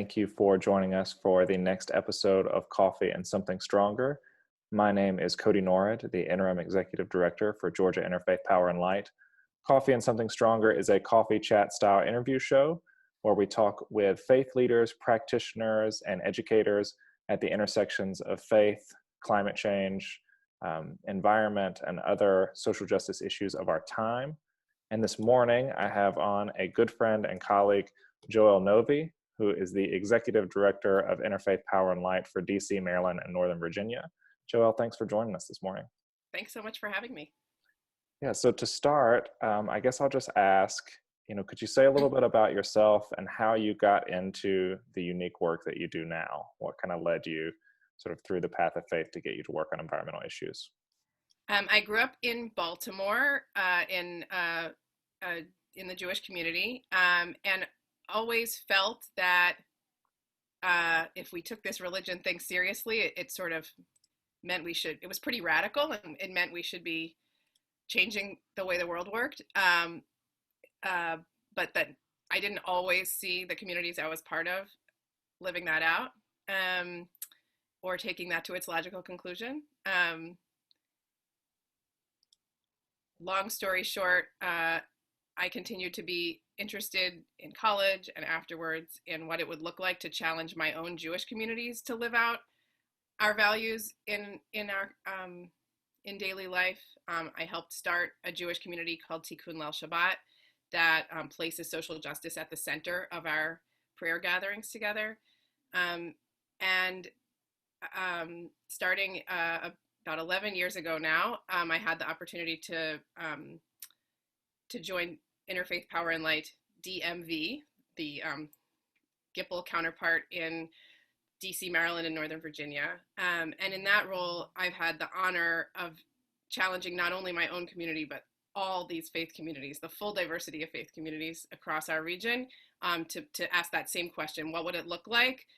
Thank you for joining us for the next episode of Coffee and Something Stronger. My name is Cody Norrid, the Interim Executive Director for Georgia Interfaith Power and Light. Coffee and Something Stronger is a coffee chat style interview show where we talk with faith leaders, practitioners, and educators at the intersections of faith, climate change, environment, and other social justice issues of our time. And this morning, I have on a good friend and colleague, Joelle Novey, who is the Executive Director of Interfaith Power and Light for DC, Maryland, and Northern Virginia. Joelle, thanks for joining us this morning. Thanks so much for having me. Yeah, so to start, I guess I'll just ask, could you say a little bit about yourself and how you got into the unique work that you do now? What kind of led you sort of through the path of faith to get you to work on environmental issues? I grew up in Baltimore in the Jewish community, and always felt that if we took this religion thing seriously, it sort of meant it was pretty radical, and it meant we should be changing the way the world worked. But that I didn't always see the communities I was part of living that out, or taking that to its logical conclusion. Long story short, I continued to be interested in college and afterwards in what it would look like to challenge my own Jewish communities to live out our values in daily life. I helped start a Jewish community called Tikkun Leil Shabbat that places social justice at the center of our prayer gatherings together. Starting about 11 years ago now, I had the opportunity to join Interfaith Power and Light DMV, the GIPL counterpart in DC, Maryland, and Northern Virginia. And in that role, I've had the honor of challenging not only my own community, but all these faith communities, the full diversity of faith communities across our region, to ask that same question: what would it look like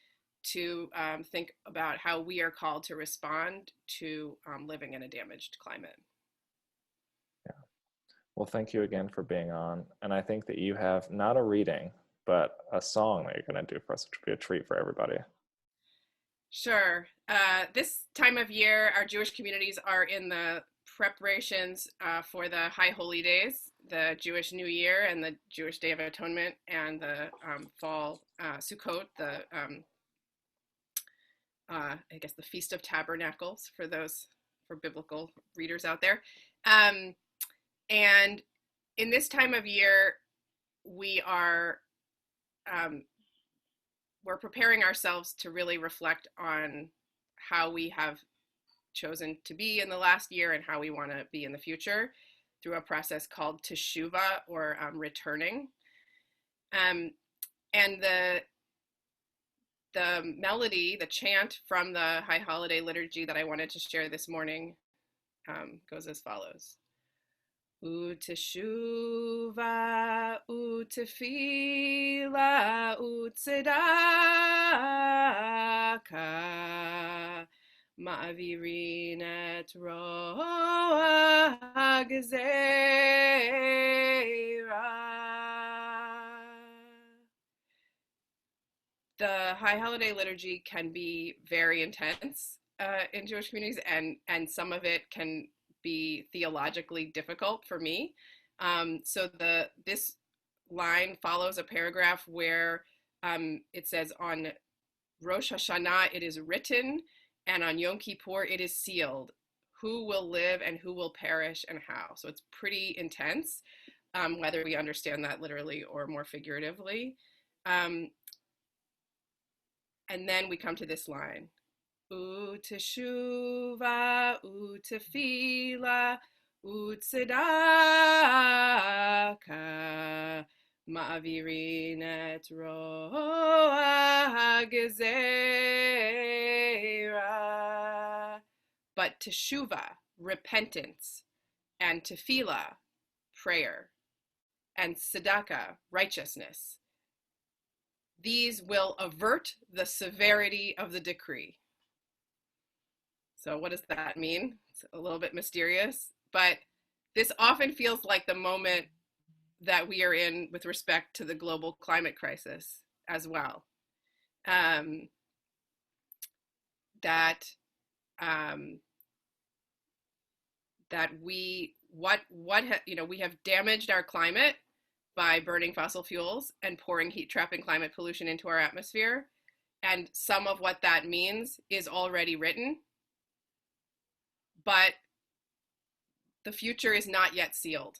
to think about how we are called to respond to living in a damaged climate? Yeah. Well, thank you again for being on. And I think that you have not a reading, but a song that you're going to do for us, which will be a treat for everybody. Sure. This time of year, our Jewish communities are in the preparations for the High Holy Days, the Jewish New Year and the Jewish Day of Atonement, and the fall Sukkot, I guess the Feast of Tabernacles for biblical readers out there. And in this time of year, we're preparing ourselves to really reflect on how we have chosen to be in the last year and how we want to be in the future through a process called teshuvah, or returning. And the melody, the chant from the High Holiday Liturgy that I wanted to share this morning goes as follows. Uteshuva, utefila, utsedaka, ma'avirin et roa hagzeira. The High Holiday Liturgy can be very intense in Jewish communities, and some of it can be theologically difficult for me. So this line follows a paragraph where it says, on Rosh Hashanah it is written, and on Yom Kippur it is sealed, who will live and who will perish and how. So it's pretty intense, whether we understand that literally or more figuratively. And then we come to this line. Uteshuva, utefila, utsedaka, ma'avirin et roa hagzeira. But teshuvah, repentance, and tefillah, prayer, and tzedakah, righteousness, these will avert the severity of the decree. So what does that mean? It's a little bit mysterious, but this often feels like the moment that we are in with respect to the global climate crisis as well. um, that that we have damaged our climate by burning fossil fuels and pouring heat trapping climate pollution into our atmosphere, and some of what that means is already written, but the future is not yet sealed.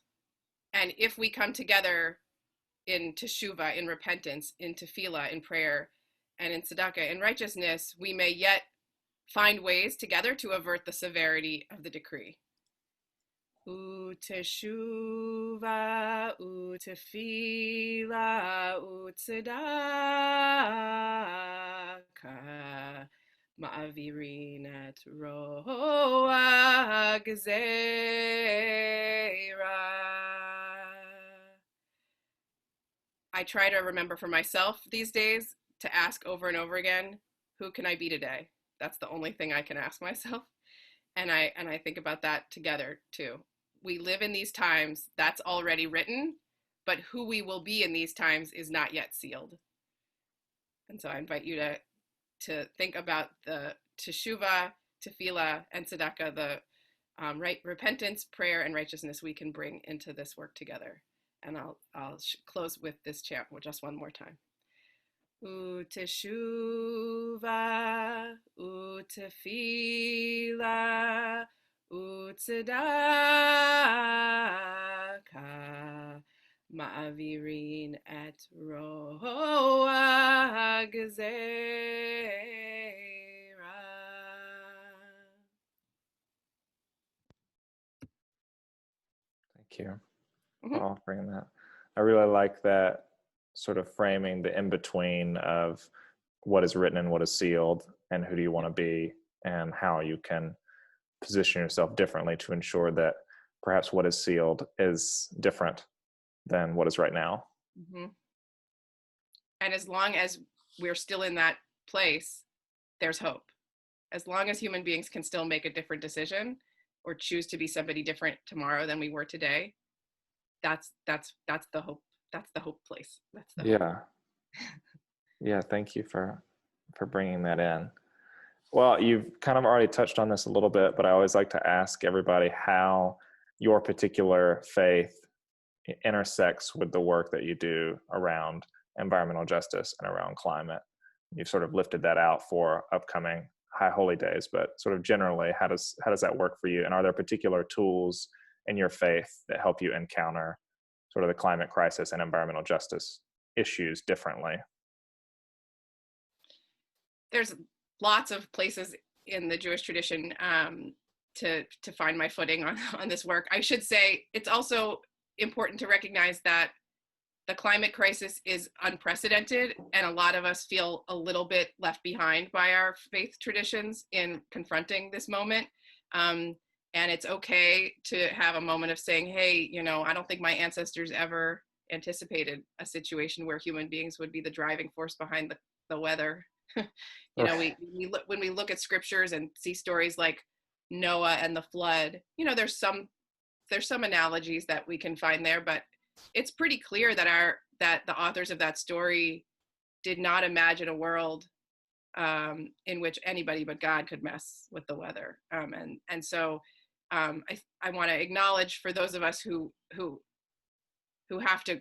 And if we come together in teshuvah, in repentance, in tefillah, in prayer, and in tzedakah, in righteousness, we may yet find ways together to avert the severity of the decree. Uteshuva, utefila, utzedaka, ma'avirin et roa gzeira. I try to remember for myself these days to ask over and over again, who can I be today? That's the only thing I can ask myself. And I think about that together too. We live in these times, that's already written, but who we will be in these times is not yet sealed. And so I invite you to think about the teshuvah, tefillah, and tzedakah, the repentance, prayer, and righteousness we can bring into this work together. And I'll close with this chant just one more time. Uteshuva, utefila, utzedaka, ma'avirin et roa gzeira. Thank you for offering that. I really like that sort of framing the in-between of what is written and what is sealed, and who do you want to be, and how you can position yourself differently to ensure that perhaps what is sealed is different than what is right now. Mm-hmm. And as long as we're still in that place, there's hope. As long as human beings can still make a different decision or choose to be somebody different tomorrow than we were today, that's the hope. That's the hope place. That's the hope. Yeah. Thank you for bringing that in. Well, you've kind of already touched on this a little bit, but I always like to ask everybody how your particular faith intersects with the work that you do around environmental justice and around climate. You've sort of lifted that out for upcoming High Holy Days, but sort of generally, how does that work for you? And are there particular tools in your faith that help you encounter sort of the climate crisis and environmental justice issues differently? There's lots of places in the Jewish tradition to find my footing on this work. I should say it's also important to recognize that the climate crisis is unprecedented, and a lot of us feel a little bit left behind by our faith traditions in confronting this moment. And it's okay to have a moment of saying, hey, I don't think my ancestors ever anticipated a situation where human beings would be the driving force behind the weather. When we look at scriptures and see stories like Noah and the flood, there's some analogies that we can find there, but it's pretty clear that the authors of that story did not imagine a world in which anybody but God could mess with the weather. And so I want to acknowledge, for those of us who have to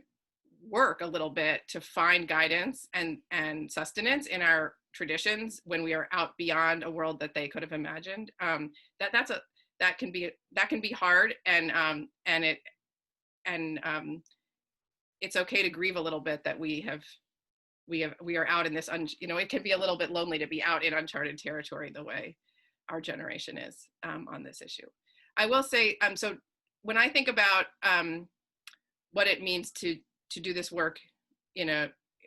work a little bit to find guidance and sustenance in our traditions when we are out beyond a world that they could have imagined, that can be hard, and it's okay to grieve a little bit that we are out in this, it can be a little bit lonely to be out in uncharted territory the way our generation is on this issue. I will say, so when I think about what it means to do this work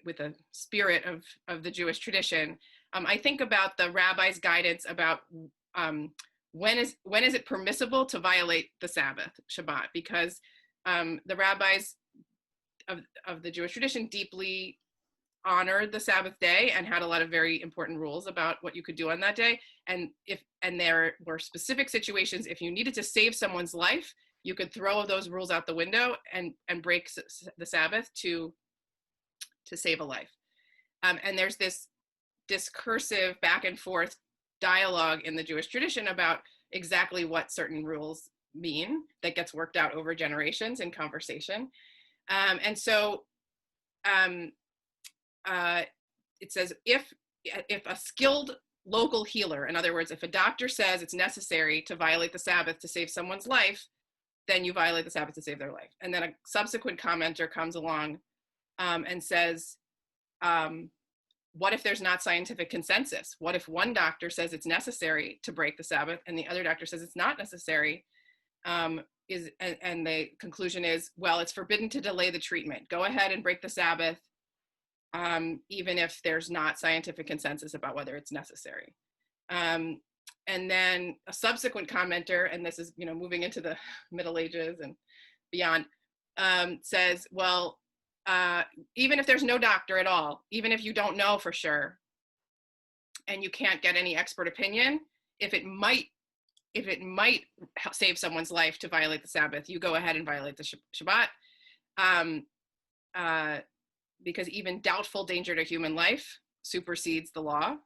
with a spirit of the Jewish tradition, I think about the rabbi's guidance about when is it permissible to violate the Sabbath, Shabbat, because the rabbis of the Jewish tradition deeply honored the Sabbath day and had a lot of very important rules about what you could do on that day. And there were specific situations, if you needed to save someone's life, you could throw those rules out the window and break the Sabbath to save a life. And there's this discursive back and forth dialogue in the Jewish tradition about exactly what certain rules mean that gets worked out over generations in conversation. And so it says, if a skilled local healer, in other words, if a doctor says it's necessary to violate the Sabbath to save someone's life, then you violate the Sabbath to save their life. And then a subsequent commenter comes along and says, what if there's not scientific consensus? What if one doctor says it's necessary to break the Sabbath and the other doctor says it's not necessary? And the conclusion is, well, it's forbidden to delay the treatment. Go ahead and break the Sabbath, even if there's not scientific consensus about whether it's necessary. And then a subsequent commenter, and this is, moving into the Middle Ages and beyond, says, well, even if there's no doctor at all, even if you don't know for sure, and you can't get any expert opinion, if it might save someone's life to violate the Sabbath, you go ahead and violate the Shabbat, because even doubtful danger to human life supersedes the law.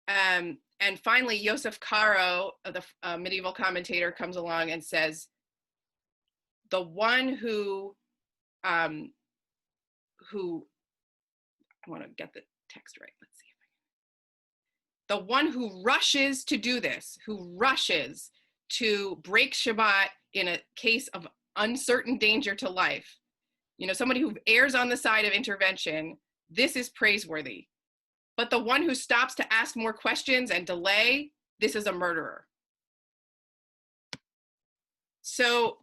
And finally, Yosef Karo, the medieval commentator, comes along and says, the one who I want to get the text right. Let's see. The one who rushes to do this, who rushes to break Shabbat in a case of uncertain danger to life, somebody who errs on the side of intervention, this is praiseworthy. But the one who stops to ask more questions and delay, this is a murderer. So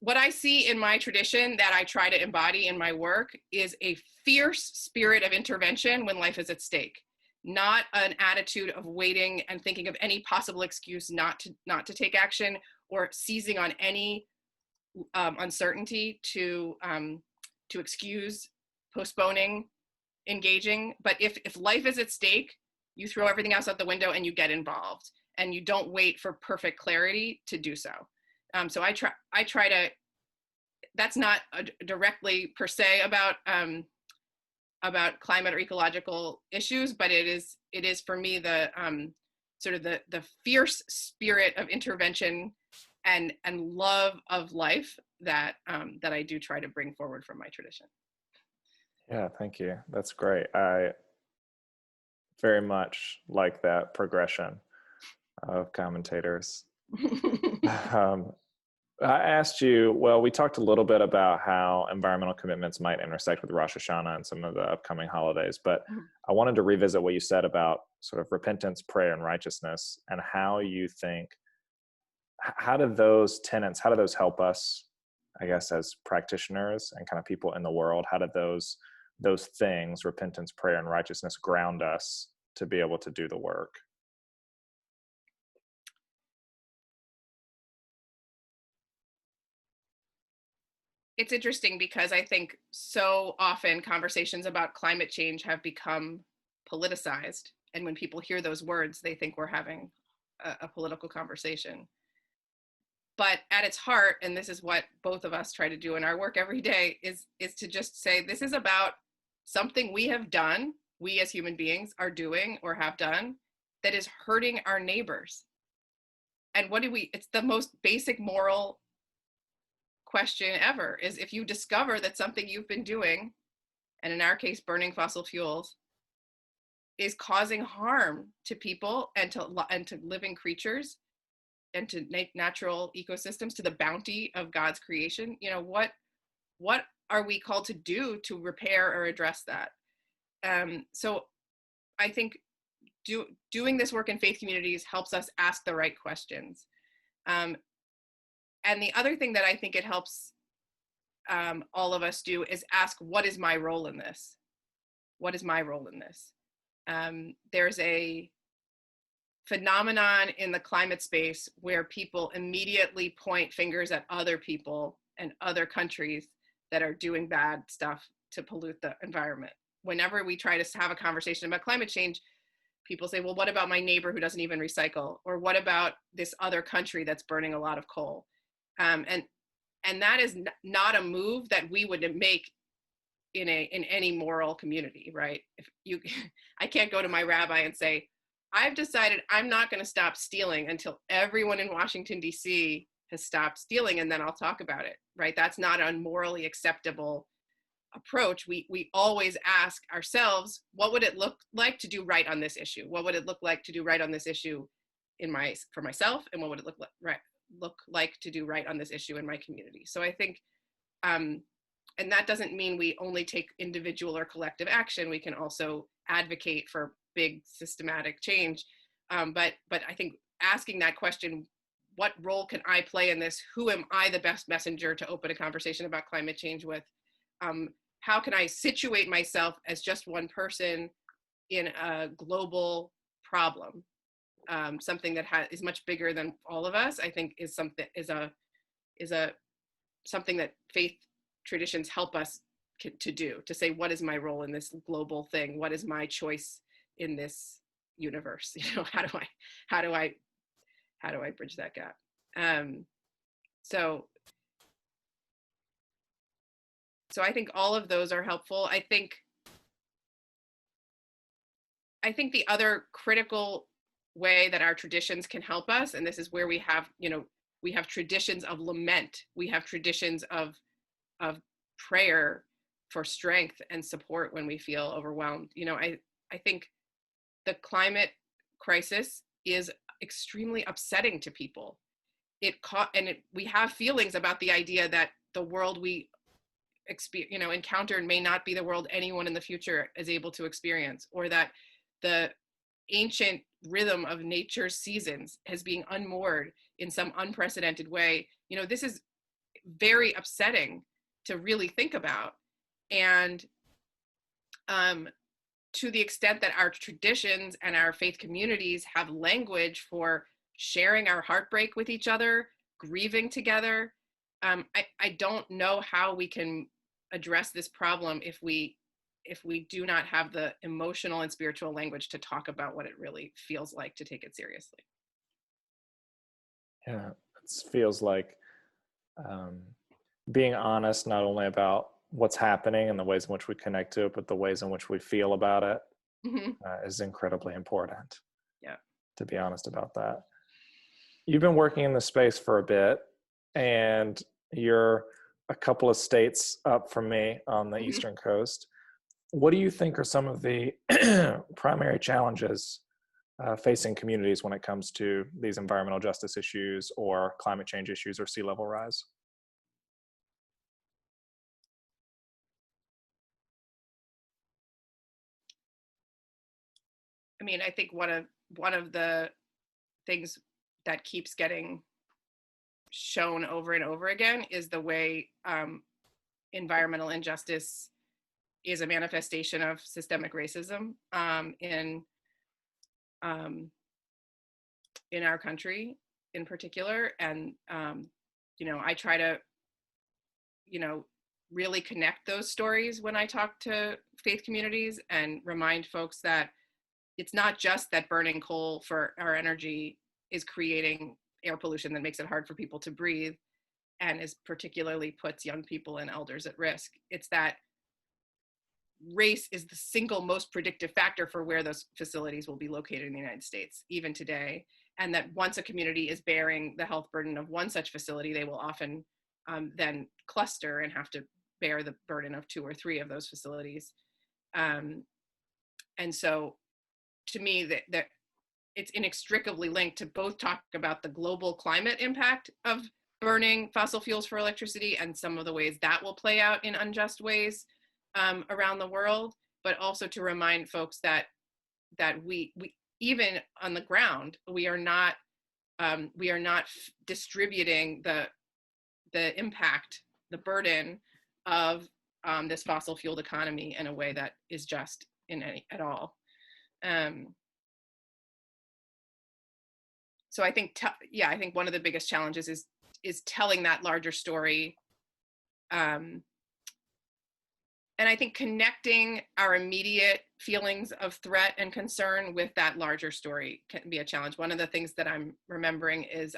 what I see in my tradition that I try to embody in my work is a fierce spirit of intervention when life is at stake, not an attitude of waiting and thinking of any possible excuse not to take action, or seizing on any uncertainty to excuse postponing engaging. But if life is at stake, you throw everything else out the window and you get involved, and you don't wait for perfect clarity to do so. So I try to, that's not directly per se about climate or ecological issues, but it is for me the sort of the fierce spirit of intervention and love of life that I do try to bring forward from my tradition. Yeah, thank you. That's great. I very much like that progression of commentators. I asked you, well, we talked a little bit about how environmental commitments might intersect with Rosh Hashanah and some of the upcoming holidays, but I wanted to revisit what you said about sort of repentance, prayer, and righteousness, and how you think, how do those tenets, how do those help us, I guess, as practitioners and kind of people in the world? How do those things, repentance, prayer, and righteousness, ground us to be able to do the work? It's interesting because I think so often conversations about climate change have become politicized. And when people hear those words, they think we're having a political conversation. But at its heart, and this is what both of us try to do in our work every day, is to just say, this is about something we have done, we as human beings are doing or have done, that is hurting our neighbors. And it's the most basic moral question ever, is if you discover that something you've been doing, and in our case burning fossil fuels, is causing harm to people and to living creatures and to natural ecosystems, to the bounty of God's creation, what are we called to do to repair or address that? So I think doing this work in faith communities helps us ask the right questions. And the other thing that I think it helps all of us do is ask, what is my role in this? What is my role in this? There's a phenomenon in the climate space where people immediately point fingers at other people and other countries that are doing bad stuff to pollute the environment. Whenever we try to have a conversation about climate change, people say, well, what about my neighbor who doesn't even recycle? Or what about this other country that's burning a lot of coal? And that is not a move that we would make in any moral community, right? If you, I can't go to my rabbi and say, I've decided I'm not going to stop stealing until everyone in Washington, D.C. has stopped stealing, and then I'll talk about it, right? That's not a morally acceptable approach. We always ask ourselves, what would it look like to do right on this issue? What would it look like to do right on this issue for myself? And what would it look like to do right on this issue in my community? So I think, and that doesn't mean we only take individual or collective action. We can also advocate for big systematic change. But I think asking that question, what role can I play in this? Who am I the best messenger to open a conversation about climate change with? How can I situate myself as just one person in a global problem? Something that is much bigger than all of us, I think is something that faith traditions help us to do, to say, what is my role in this global thing? What is my choice in this universe? You know, how do I bridge that gap? So I think all of those are helpful. I think the other critical way that our traditions can help us, and this is where we have traditions of lament, we have traditions of prayer for strength and support when we feel overwhelmed. You know, I think the climate crisis is extremely upsetting to people. We have feelings about the idea that the world we encounter may not be the world anyone in the future is able to experience, or that the ancient rhythm of nature's seasons is being unmoored in some unprecedented way. You know, this is very upsetting to really think about. And to the extent that our traditions and our faith communities have language for sharing our heartbreak with each other, grieving together, I don't know how we can address this problem if we do not have the emotional and spiritual language to talk about what it really feels like to take it seriously. Yeah, it feels like being honest not only about what's happening and the ways in which we connect to it, but the ways in which we feel about it is incredibly important. Yeah. To be honest about that. You've been working in the space for a bit, and you're a couple of states up from me on the Eastern Coast. What do you think are some of the primary challenges facing communities when it comes to these environmental justice issues or climate change issues or sea level rise? I mean, I think one of the things that keeps getting shown over and over again is the way environmental injustice is a manifestation of systemic racism in our country in particular. And I try to really connect those stories when I talk to faith communities and remind folks that it's not just that burning coal for our energy is creating air pollution that makes it hard for people to breathe and is particularly puts young people and elders at risk. It's that race is the single most predictive factor for where those facilities will be located in the United States, even today. And that once a community is bearing the health burden of one such facility, they will often then cluster and have to bear the burden of 2 or 3 of those facilities. And so to me, that it's inextricably linked to both talk about the global climate impact of burning fossil fuels for electricity and some of the ways that will play out in unjust ways around the world, but also to remind folks that we even on the ground, we are not distributing the impact, the burden of this fossil fueled economy in a way that is just at all. So I think, I think one of the biggest challenges is telling that larger story. And I think connecting our immediate feelings of threat and concern with that larger story can be a challenge. One of the things that I'm remembering is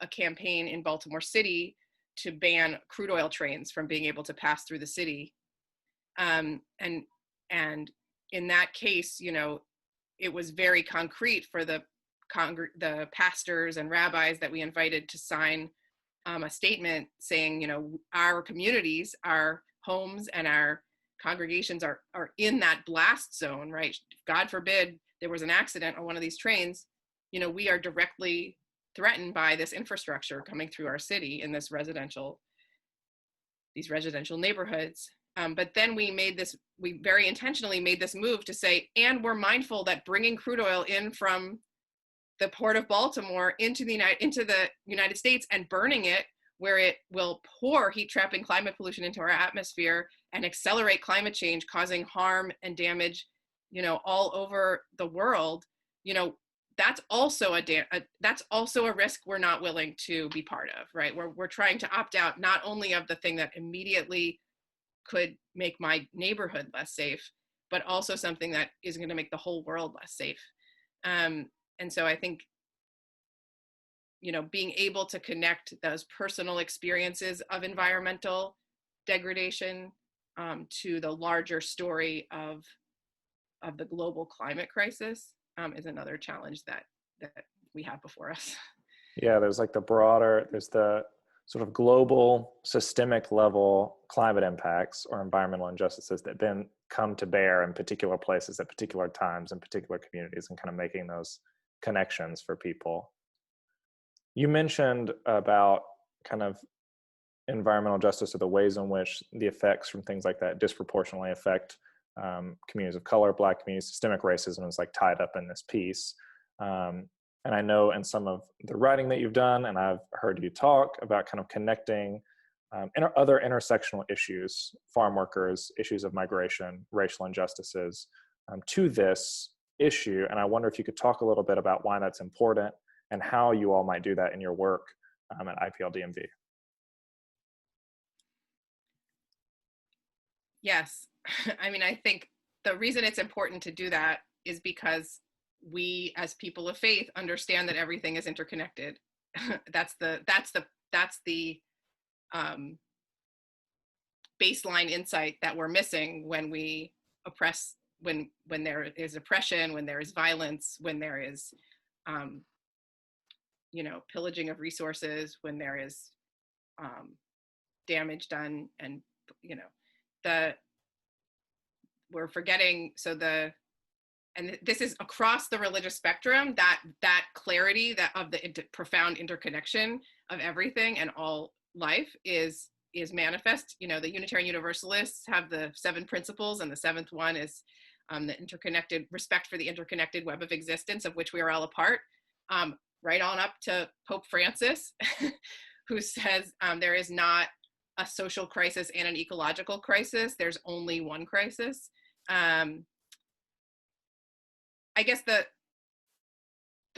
a campaign in Baltimore City to ban crude oil trains from being able to pass through the city. And in that case, it was very concrete for the pastors and rabbis that we invited to sign a statement saying, our communities, our homes, and our congregations are in that blast zone, right? God forbid there was an accident on one of these trains, we are directly threatened by this infrastructure coming through our city in these residential neighborhoods. But then we very intentionally made this move to say, and we're mindful that bringing crude oil in from the port of Baltimore into the United States and burning it, where it will pour heat trapping climate pollution into our atmosphere and accelerate climate change, causing harm and damage, all over the world, that's also a risk we're not willing to be part of, right? We're trying to opt out not only of the thing that immediately could make my neighborhood less safe, but also something that is going to make the whole world less safe. And so I think, being able to connect those personal experiences of environmental degradation to the larger story of the global climate crisis is another challenge that we have before us. Yeah, there's the sort of global systemic level climate impacts or environmental injustices that then come to bear in particular places at particular times in particular communities, and kind of making those connections for people. You mentioned about kind of environmental justice, or the ways in which the effects from things like that disproportionately affect communities of color, Black communities. Systemic racism is like tied up in this piece. And I know in some of the writing that you've done, and I've heard you talk about kind of connecting other intersectional issues, farm workers, issues of migration, racial injustices, to this issue. And I wonder if you could talk a little bit about why that's important and how you all might do that in your work at IPL-DMV. Yes. I mean, I think the reason it's important to do that is because we, as people of faith, understand that everything is interconnected. That's the baseline insight that we're missing when we oppress, when there is oppression, when there is violence, when there is, pillaging of resources, when there is damage done, and we're forgetting. And this is across the religious spectrum, that clarity of the profound interconnection of everything and all life is manifest. The Unitarian Universalists have the 7 principles, and the 7th one is the interconnected respect for the interconnected web of existence of which we are all a part. Right on up to Pope Francis, who says there is not a social crisis and an ecological crisis. There's only one crisis. I guess the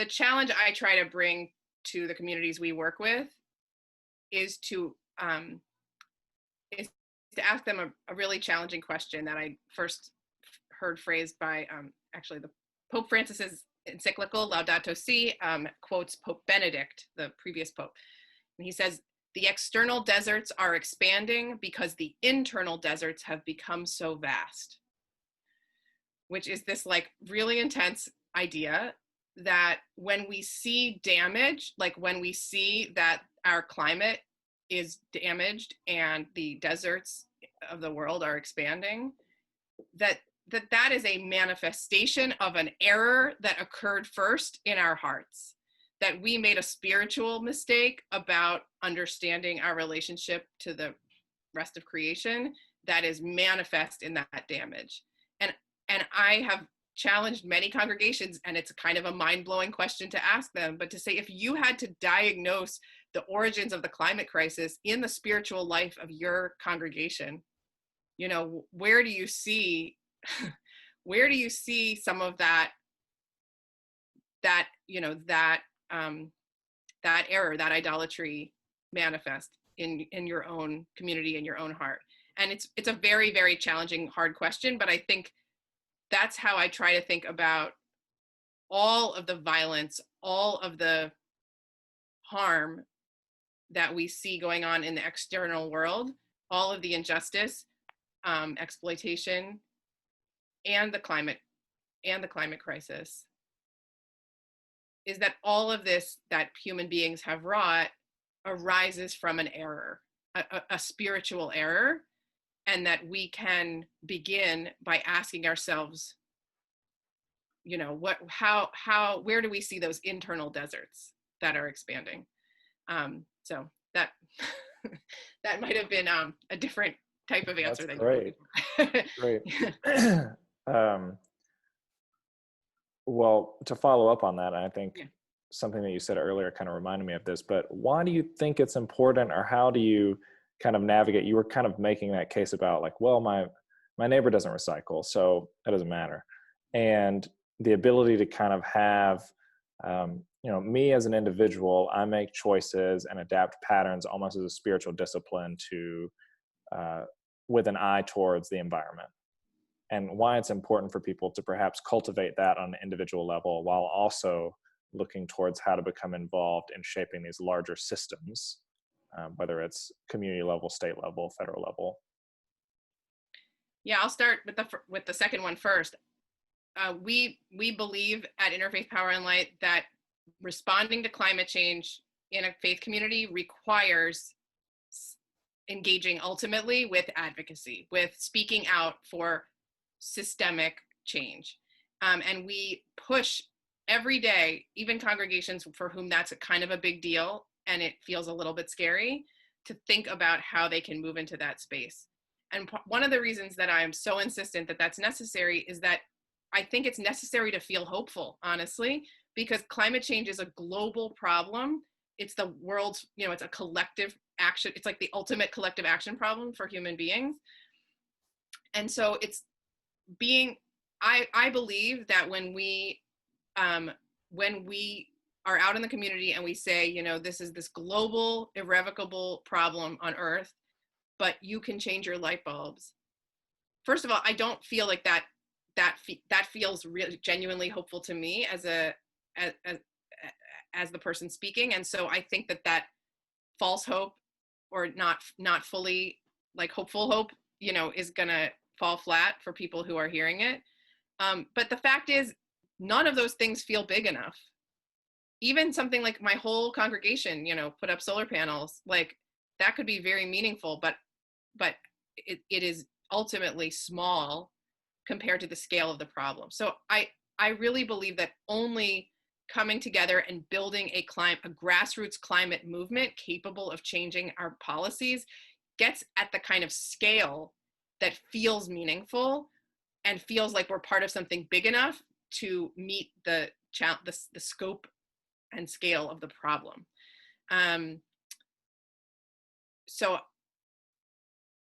challenge I try to bring to the communities we work with is to ask them a really challenging question that I first heard phrased by actually the Pope Francis's encyclical Laudato Si quotes Pope Benedict, the previous pope. And he says, "The external deserts are expanding because the internal deserts have become so vast," which is this like really intense idea that when we see damage, like when we see that our climate is damaged and the deserts of the world are expanding, that is a manifestation of an error that occurred first in our hearts, that we made a spiritual mistake about understanding our relationship to the rest of creation that is manifest in that damage. And I have challenged many congregations, and it's kind of a mind-blowing question to ask them, but to say, if you had to diagnose the origins of the climate crisis in the spiritual life of your congregation, where do you see some of that error, that idolatry manifest in your own community, in your own heart? And it's a very, very challenging, hard question, but I think that's how I try to think about all of the violence, all of the harm that we see going on in the external world, all of the injustice. exploitation and the climate crisis is that all of this that human beings have wrought arises from an error, a spiritual error, and that we can begin by asking ourselves, you know, where do we see those internal deserts that are expanding? So that that might have been a different type of answer That's than you're great. looking for. Great. Well, to follow up on that, I think Yeah. something that you said earlier kind of reminded me of this, but why do you think it's important, or how do you kind of navigate? You were kind of making that case about like, well, my neighbor doesn't recycle, so that doesn't matter. And the ability to kind of have, you know, me as an individual, I make choices and adapt patterns almost as a spiritual discipline to, with an eye towards the environment, and why it's important for people to perhaps cultivate that on an individual level while also looking towards how to become involved in shaping these larger systems, whether it's community level, state level, federal level. Yeah, I'll start with the second one first. We believe at Interfaith Power and Light that responding to climate change in a faith community requires engaging ultimately with advocacy, with speaking out for systemic change. And we push every day, even congregations for whom that's a kind of a big deal and it feels a little bit scary, to think about how they can move into that space. And one of the reasons that I am so insistent that that's necessary is that I think it's necessary to feel hopeful, honestly, because climate change is a global problem. It's the world's, you know, it's a collective action. It's like the ultimate collective action problem for human beings. And so it's being, I believe that when we are out in the community and we say, you know, this is this global irrevocable problem on Earth, but you can change your light bulbs. First of all, I don't feel like that feels really genuinely hopeful to me as the person speaking. And so I think that false hope, or not fully like hopeful hope, you know, is gonna fall flat for people who are hearing it. But the fact is, none of those things feel big enough. Even something like my whole congregation, you know, put up solar panels, like that could be very meaningful, but it is ultimately small compared to the scale of the problem. So I really believe that only coming together and building a grassroots climate movement capable of changing our policies gets at the kind of scale that feels meaningful and feels like we're part of something big enough to meet the scope and scale of the problem. So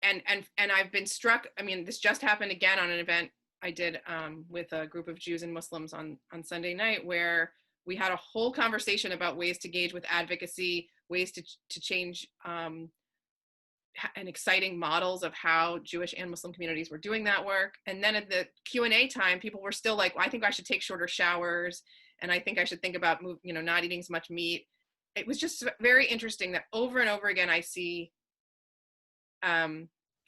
and I've been struck. I mean, this just happened again on an event I did with a group of Jews and Muslims on Sunday night, where we had a whole conversation about ways to engage with advocacy, ways to change and exciting models of how Jewish and Muslim communities were doing that work. And then at the Q&A time, people were still like, well, I think I should take shorter showers, and I think I should think about not eating as much meat. It was just very interesting that over and over again I see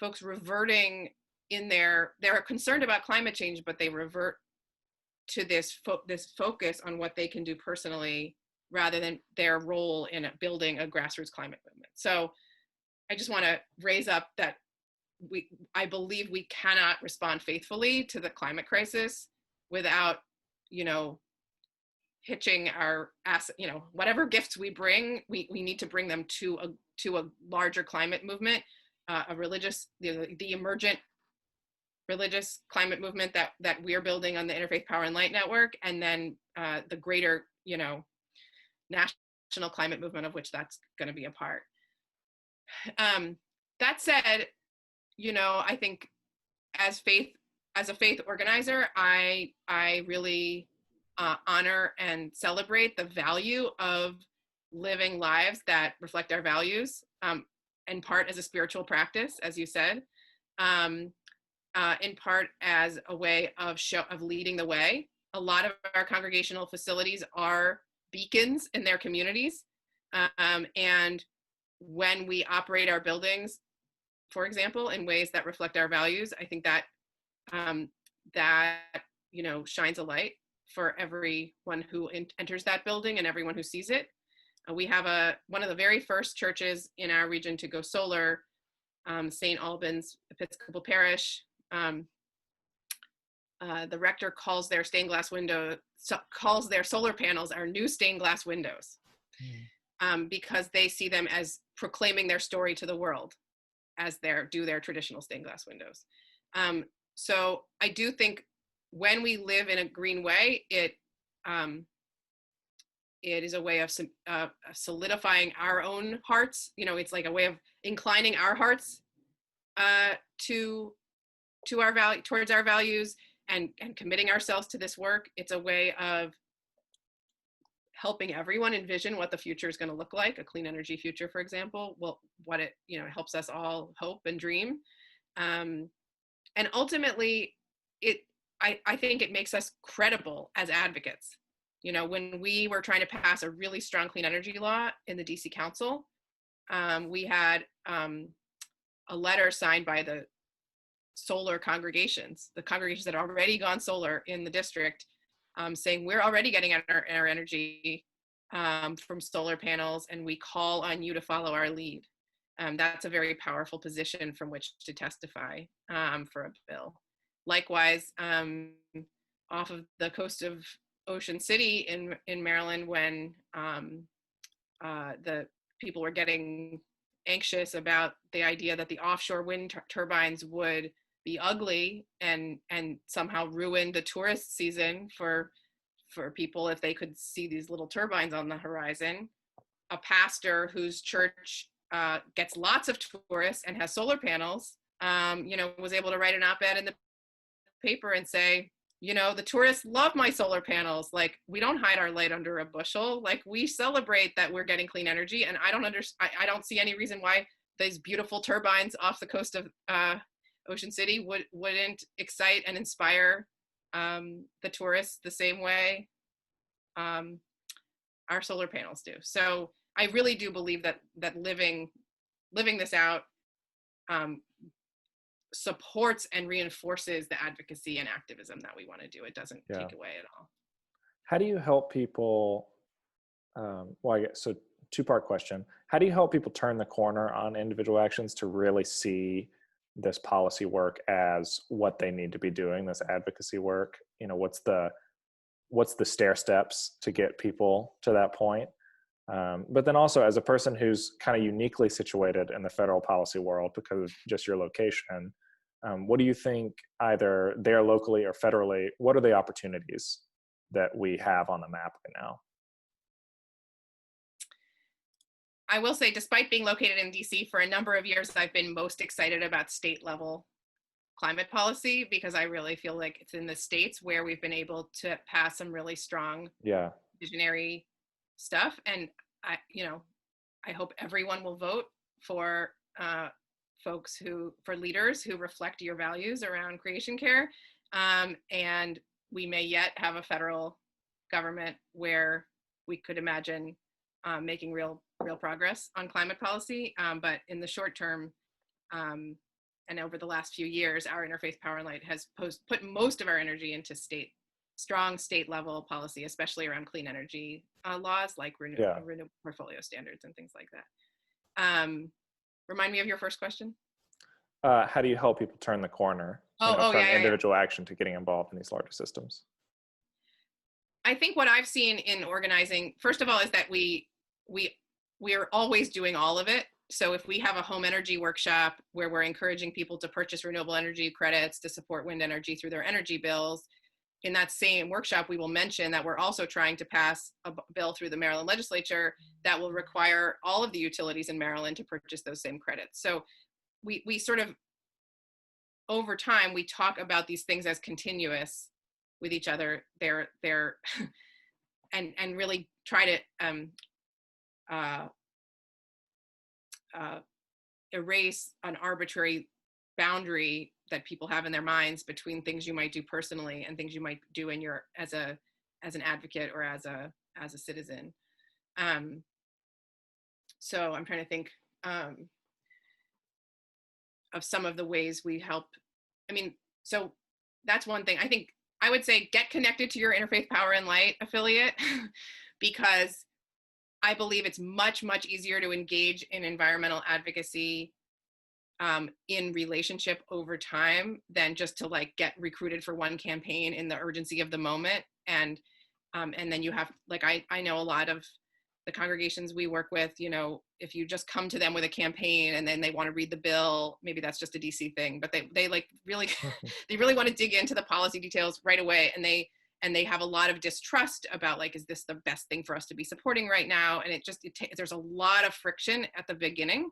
folks reverting in they're concerned about climate change, but they revert to this focus on what they can do personally rather than their role in building a grassroots climate movement. So I just want to raise up that I believe we cannot respond faithfully to the climate crisis without, hitching our whatever gifts we bring, we need to bring them to a larger climate movement, the emergent religious climate movement that we're building on the Interfaith Power and Light Network, and then the greater, national climate movement of which that's going to be a part. That said, I think as a faith organizer, I really honor and celebrate the value of living lives that reflect our values, in part as a spiritual practice, as you said, in part as a way of leading the way. A lot of our congregational facilities are beacons in their communities, and when we operate our buildings for example, in ways that reflect our values, I think that that shines a light for everyone who enters that building and everyone who sees it. We have one of the very first churches in our region to go solar, St. Albans Episcopal Parish. The rector calls their calls their solar panels our new stained glass windows, because they see them as proclaiming their story to the world as their traditional stained glass windows. So I do think when we live in a green way, it is a way of solidifying our own hearts. It's like a way of inclining our hearts to our value, towards our values, and committing ourselves to this work. It's a way of helping everyone envision what the future is going to look like, a clean energy future, for example. Well, what it helps us all hope and dream, and ultimately, I think it makes us credible as advocates. When we were trying to pass a really strong clean energy law in the DC Council, we had a letter signed by the solar congregations, the congregations that had already gone solar in the district, saying we're already getting our energy from solar panels, and we call on you to follow our lead. That's a very powerful position from which to testify for a bill. Likewise, off of the coast of Ocean City in Maryland, when the people were getting anxious about the idea that the offshore wind turbines would be ugly and somehow ruin the tourist season for people if they could see these little turbines on the horizon. A pastor whose church gets lots of tourists and has solar panels, was able to write an op-ed in the paper and say, the tourists love my solar panels. Like, we don't hide our light under a bushel. Like, we celebrate that we're getting clean energy, and I don't see any reason why these beautiful turbines off the coast of Ocean City wouldn't excite and inspire the tourists the same way our solar panels do. So I really do believe that living this out supports and reinforces the advocacy and activism that we want to do. It doesn't take away at all. How do you help people? So two-part question. How do you help people turn the corner on individual actions to really see this policy work as what they need to be doing, this advocacy work? What's the stair steps to get people to that point? But then also, as a person who's kind of uniquely situated in the federal policy world because of just your location, what do you think, either there locally or federally, what are the opportunities that we have on the map right now? I will say, despite being located in DC for a number of years, I've been most excited about state level climate policy, because I really feel like it's in the states where we've been able to pass some really strong visionary stuff. And I hope everyone will vote for for leaders who reflect your values around creation care. And we may yet have a federal government where we could imagine making real progress on climate policy. But in the short term, and over the last few years, our Interfaith Power and Light has put most of our energy into strong state level policy, especially around clean energy laws like renewable portfolio standards and things like that. Remind me of your first question. How do you help people turn the corner from individual action to getting involved in these larger systems? I think what I've seen in organizing, first of all, is that we are always doing all of it. So if we have a home energy workshop where we're encouraging people to purchase renewable energy credits to support wind energy through their energy bills, in that same workshop, we will mention that we're also trying to pass a bill through the Maryland legislature that will require all of the utilities in Maryland to purchase those same credits. So we sort of, over time, we talk about these things as continuous with each other. They're and really try to erase an arbitrary boundary that people have in their minds between things you might do personally and things you might do in your as an advocate or as a citizen. So I'm trying to think. some of the ways we help. I mean, so that's one thing. I think I would say get connected to your Interfaith Power and Light affiliate because I believe it's much, much easier to engage in environmental advocacy in relationship over time than just to like get recruited for one campaign in the urgency of the moment. And then you have, like, I know a lot of the congregations we work with, you know, if you just come to them with a campaign and then they want to read the bill, maybe that's just a DC thing, but they like really, they really want to dig into the policy details right away. And they have a lot of distrust about like, is this the best thing for us to be supporting right now? And there's a lot of friction at the beginning.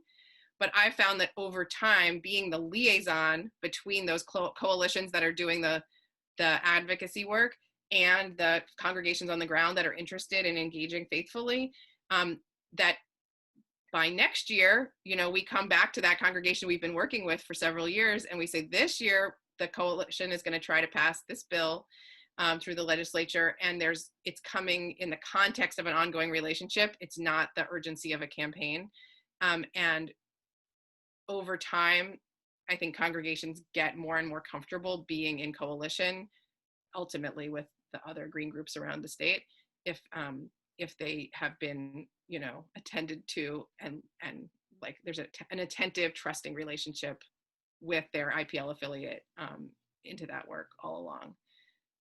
But I found that over time, being the liaison between those coalitions that are doing the advocacy work and the congregations on the ground that are interested in engaging faithfully, that by next year, you know, we come back to that congregation we've been working with for several years and we say, this year, the coalition is going to try to pass this bill through the legislature, and it's coming in the context of an ongoing relationship. It's not the urgency of a campaign. And over time, I think congregations get more and more comfortable being in coalition, ultimately with the other green groups around the state, if they have been, you know, attended to and like there's an attentive, trusting relationship with their IPL affiliate into that work all along.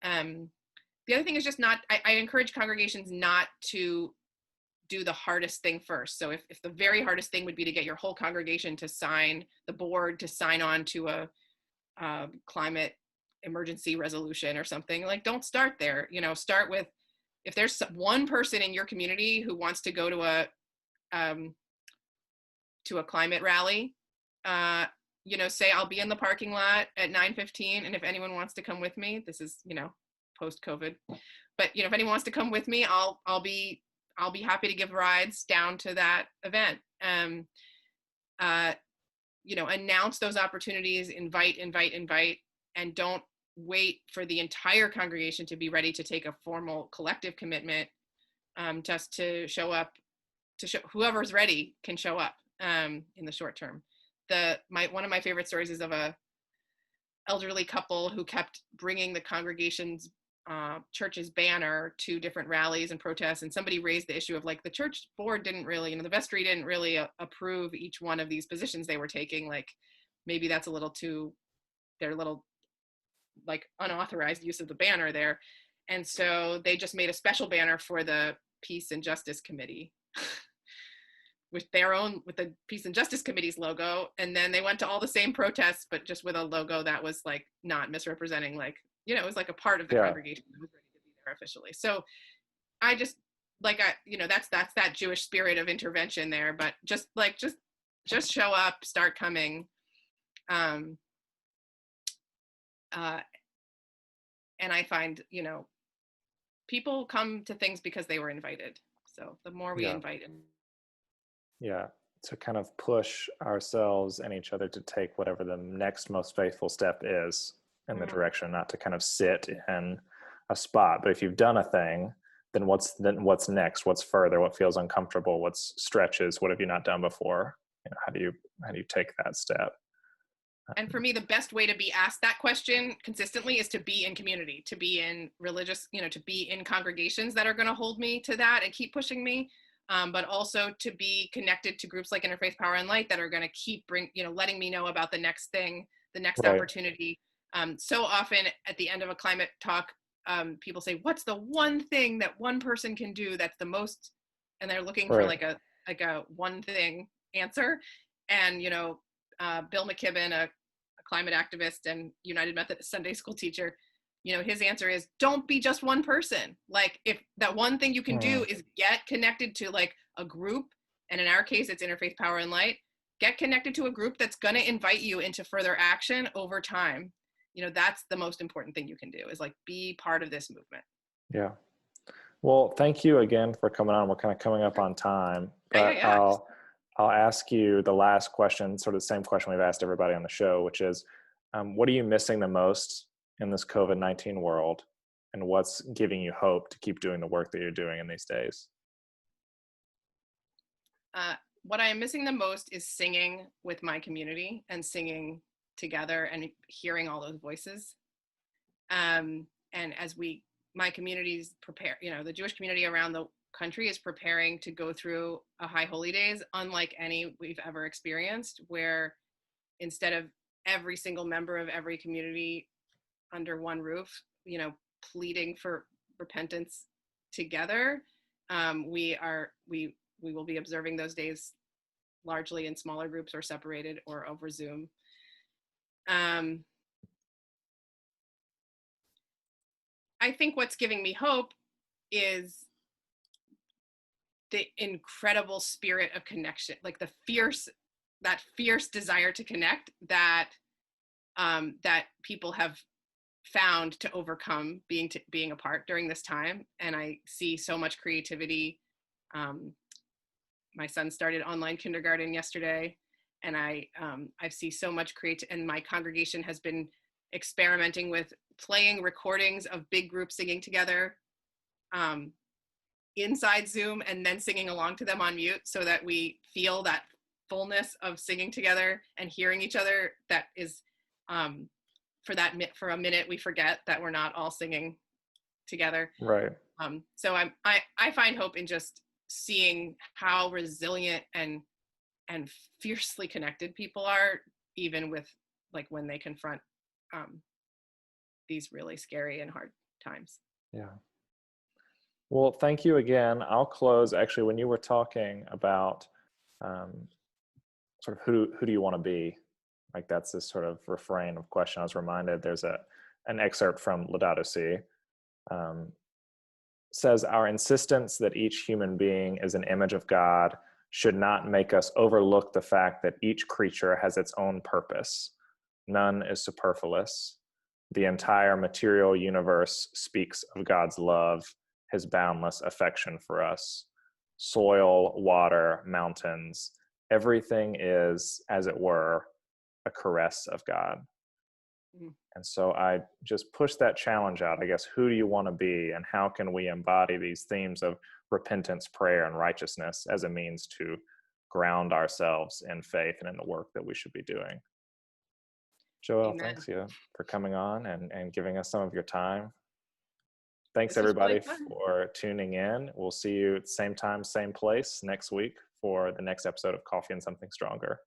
The other thing is just I encourage congregations not to do the hardest thing first. So if the very hardest thing would be to get your whole congregation to sign, the board to sign on to a climate emergency resolution or something, like, don't start there. You know, start with, if there's one person in your community who wants to go to a climate rally, you know, say, I'll be in the parking lot at 9:15, and if anyone wants to come with me, this is, you know, post-COVID, but, you know, if anyone wants to come with me, I'll be happy to give rides down to that event. You know, announce those opportunities, invite, and don't wait for the entire congregation to be ready to take a formal collective commitment, just to show up, whoever's ready can show up in the short term. One of my favorite stories is of a elderly couple who kept bringing the congregation's church's banner to different rallies and protests, and somebody raised the issue of like, the church board didn't really, you know, the vestry didn't really approve each one of these positions they were taking. Like, maybe that's a little too, their little like unauthorized use of the banner there. And so they just made a special banner for the Peace and Justice Committee with the Peace and Justice Committee's logo. And then they went to all the same protests, but just with a logo that was like not misrepresenting, like, you know, it was like a part of the congregation that was ready to be there officially. So I just, like, you know, that's that Jewish spirit of intervention there, but just show up, start coming. And I find, you know, people come to things because they were invited. So the more we invite them. Yeah, to kind of push ourselves and each other to take whatever the next most faithful step is in the direction, not to kind of sit in a spot. But if you've done a thing, then what's next? What's further? What feels uncomfortable? What's stretches? What have you not done before? You know, how do you take that step? And for me, the best way to be asked that question consistently is to be in community, to be in religious, you know, to be in congregations that are going to hold me to that and keep pushing me. But also to be connected to groups like Interfaith Power and Light that are going to keep letting me know about the next thing, the next opportunity. So often at the end of a climate talk, people say, what's the one thing that one person can do that's the most, and they're looking for like a one thing answer. And, you know, Bill McKibben, a climate activist and United Methodist Sunday school teacher, you know, his answer is, don't be just one person. Like, if that one thing you can do is get connected to like a group, and in our case, it's Interfaith Power and Light, get connected to a group that's going to invite you into further action over time. You know, that's the most important thing you can do, is like, be part of this movement. Yeah. Well, thank you again for coming on. We're kind of coming up on time, but I'll ask you the last question, sort of the same question we've asked everybody on the show, which is, what are you missing the most in this COVID-19 world, and what's giving you hope to keep doing the work that you're doing in these days? what I am missing the most is singing with my community and singing together and hearing all those voices. And as my communities prepare, the Jewish community around the country is preparing to go through a High Holy Days unlike any we've ever experienced, where instead of every single member of every community under one roof, pleading for repentance together, we will be observing those days largely in smaller groups or separated or over Zoom. I think what's giving me hope is the incredible spirit of connection, like that fierce desire to connect that people have found to overcome being apart during this time. And I see so much creativity. My son started online kindergarten yesterday, and I see so much and my congregation has been experimenting with playing recordings of big groups singing together inside Zoom and then singing along to them on mute, so that we feel that fullness of singing together and hearing each other. That is for a minute we forget that we're not all singing together. Right. So I find hope in just seeing how resilient and fiercely connected people are, even with when they confront these really scary and hard times. Yeah. Well, thank you again. I'll close actually when you were talking about sort of who do you want to be? Like that's this sort of refrain of question. I was reminded there's an excerpt from Laudato Si. Says our insistence that each human being is an image of God should not make us overlook the fact that each creature has its own purpose. None is superfluous. The entire material universe speaks of God's love, his boundless affection for us. Soil, water, mountains, everything is, as it were, a caress of God. Mm-hmm. And so I just push that challenge out. I guess, who do you want to be, and how can we embody these themes of repentance, prayer, and righteousness as a means to ground ourselves in faith and in the work that we should be doing? Joelle, Amen. Thanks you for coming on and giving us some of your time. Thanks everybody for tuning in. We'll see you at the same time, same place next week for the next episode of Coffee and Something Stronger.